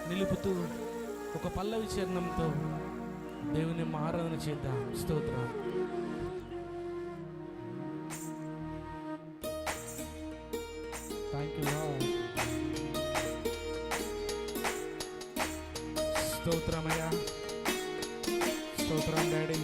నిలుపుతూ ఒక పల్లవి చరణంతో దేవుని ఆరాధన చేద్దాం. స్తోత్రం. Thank you lord. స్తోత్రమయ్యా, స్తోత్రం డాడీ.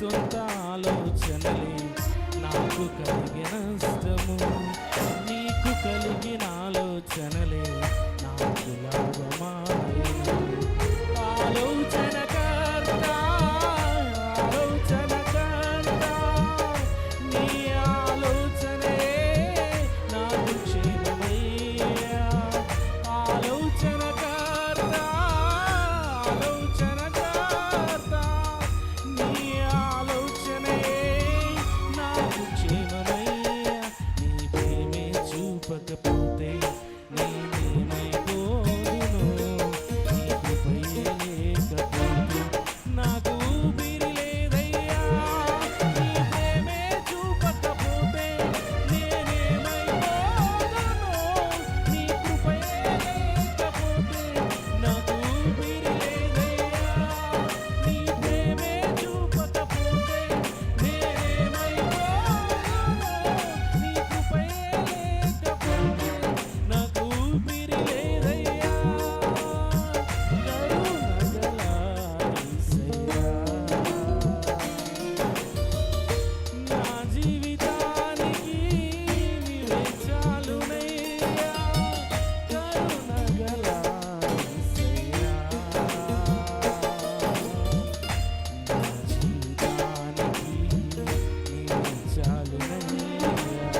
సొంత ఆలోచనలే నాకు కలిగిన నష్టము, నీకు కలిగిన ఆలోచనలే నాకు లాభమాయెను. ఆలోచనకర్త ఆలోచనకర్త నీ ఆలోచనే నాకు క్షేమమయ్యా. ఆలోచనకర్త ఆలోచనకర్త నీ ఆలోచనే నాకు క్షేమమయ్యా. నీ ప్రేమే చూపకపోతే నేనేమైపోదును, నీ కృపయే లేకపోతే నాకు ఊపిరి లేదయ్యా. నీ ప్రేమే చూపకపోతే నేనేమైపోదును, నీ కృపయే లేకపోతే నాకు ఊపిరి లేదయ్యా. నీ ప్రేమే చూపకపోతే నేనేమైపోదును, నీ కృపయే లేకపోతే నాకు ఊపిరి లేదయ్యా. కరుణగల యేసయ్యా, నా జీవితానికి నీవే చాలునయ్యా. కరుణగల యేసయ్యా, నా జీవితానికి నీవే చాలునయ్యా.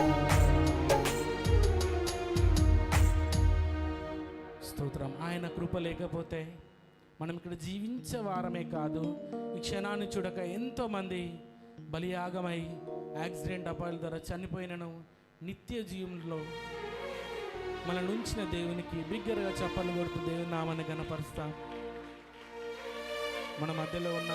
స్తోత్రం. ఆయన కృప లేకపోతే మనం ఇక్కడ జీవించే వారమే కాదు, ఈ క్షణాన్ని చూడక ఎంతోమంది బలియాగమై యాక్సిడెంట్ అపాయాల ద్వారా చనిపోయినను నిత్య జీవంలో మనల్ని ఉంచిన దేవునికి బిగ్గరగా చప్పలు కొడుతూ దేవుని నామాన్ని గణపరుస్తాం. మన మధ్యలో ఉన్న